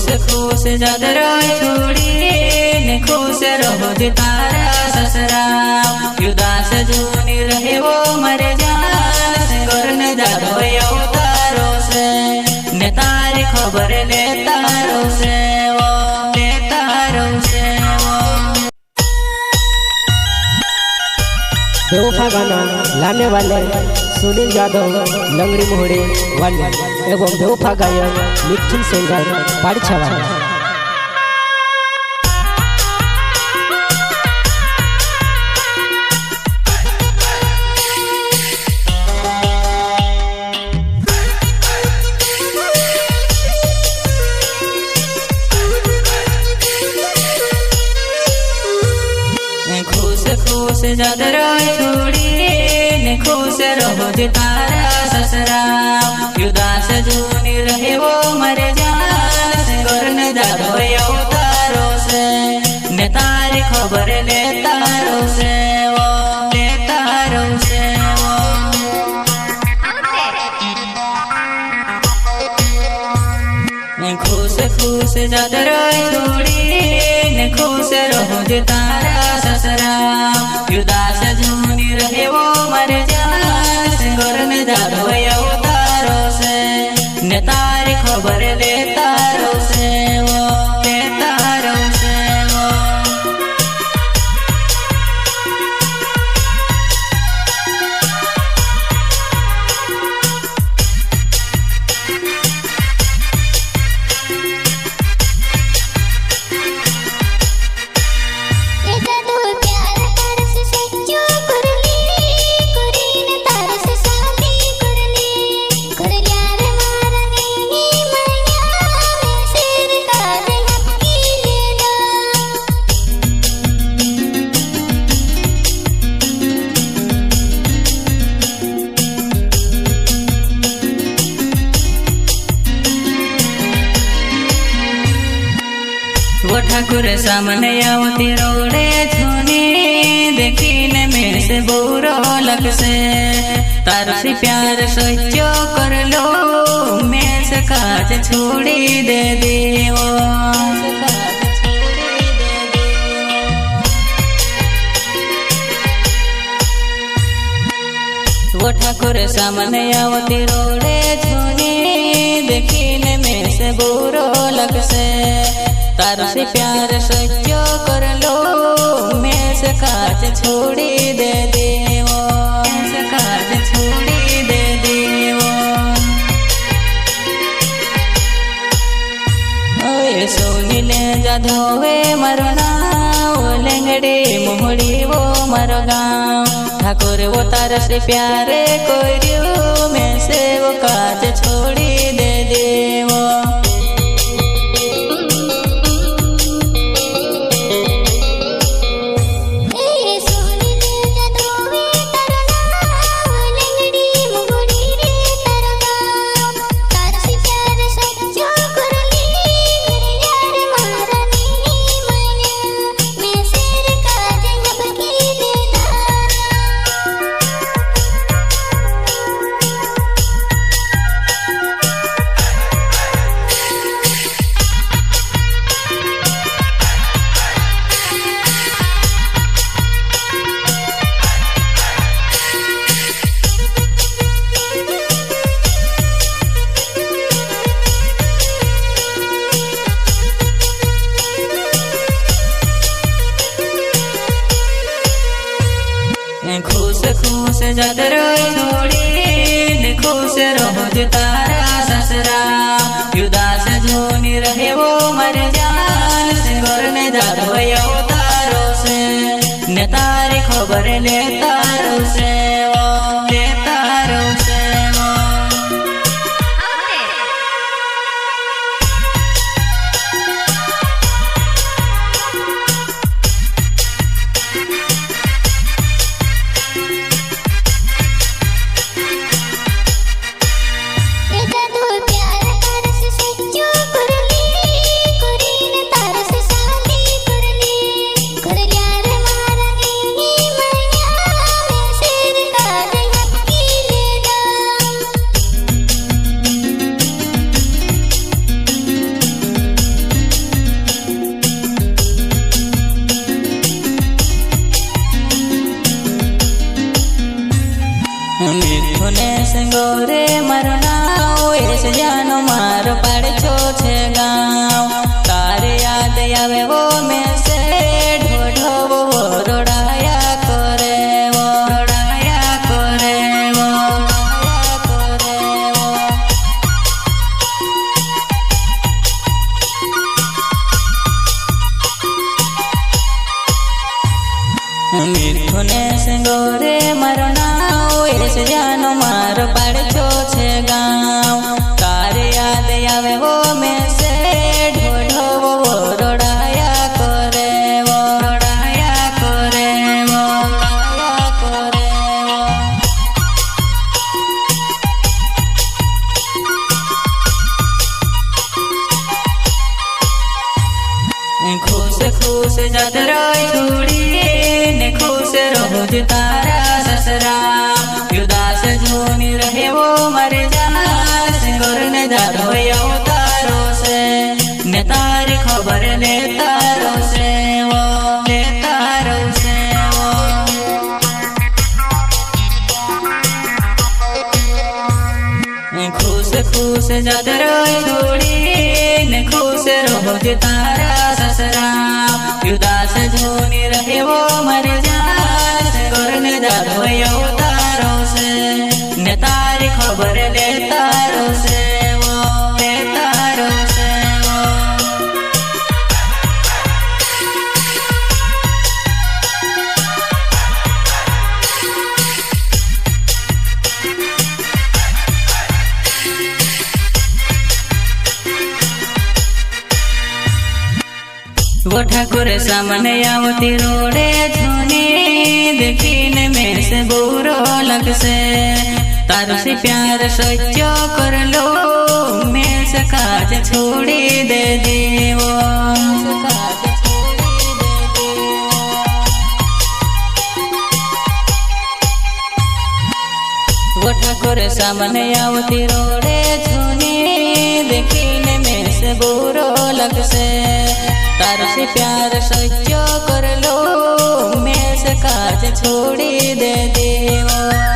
खुश खुश जादरा छोड़ी ने खुश रहो जे तारा ससरा उदास जूनी रहे वो मर जान घर न जादो अवतारो से ने तारी खबर लेतारो से वो लेतारो से वो बेवफा गाना लाने वाले सुनील यादव लंगड़ी मोहड़े वाले एवं बेवफा गायक मिथुन सिंगर पाड़छावा। खुश खुश जादरा छोड़ी ने खुश रहो जे तारा ससरा उदास जूनी रहे वो मर जान घर न जादो अवतारो से ने तारी खबर लेतारो से वो लेतारो से वो खुश खुश जादरा छोड़ी ने खुश रहो जे तारा ससरा उदास जूनी रहे वो मर जान घर न जादो अवतारो से ने तारी खबर लेतारो से वो लेतारो से वो वो ठाकुर सामने आवती रोड़े धोनी देखीने में से बुरो लग से तारा से प्यार सच्चो कर लो मैं से काज छोड़ी दे देवो वो ठाकुर सामने आवती रोड़े धोनी देखीने में से बुरो लग से तारा से प्यार सच्चो कर लो मैं से काज छोड़ी दे देवो से काज छोड़ी दे देवो ओए सोनी ले जाधोवे मरो नाव लंगड़ी मोहड़ी वो मरो गाँव ठाकुर वो तारा से प्यार कोरियो मैं से वो काज छोड़ी दे देवो खुश खुश जादरा छोड़ी ने खुश रहो जे तारा ससरा उदास जूनी रहे वो मर जान घर न जादो अवतारो से ने तारी खबर लेतारो से वो लेतारो से वो लो रे मारो नाव एस जानो मारो पाड़छो छे गाँव तारे याद आवे वो में से ढोढो वो रोड़ाया करे वो रोड़ाया करे वो रोड़ाया करे वो खुश खुश जात रही छुड़ी ने खुश रहो जे तारा ससरा उदास झूनी रहे वो मर जाना सिंगोर ने जादो अवतारो से ने तारी खबर ले तारो से वो ले तारो से वो खुश खुश जात रही छुड़ी ने खुश रहो जे तारा ससरा उदास झूनी रहे वो मर जाना करने जादो अवतारो से ने तारी खबर ले तारो से वो ले तारो से वो वो ठाकुर सामने आवती रोड़े झूनी देखीने में से बुरो लग से तारो से प्यार सच्चो कर लो मैं से काज छोड़ी दे देवो वो ठाकुर सामने आवती रोड़े झूनी देखीने में से बुरो लग से तारो से प्यार सच्चो कर लो मैं से काज छोड़ी दे देवो।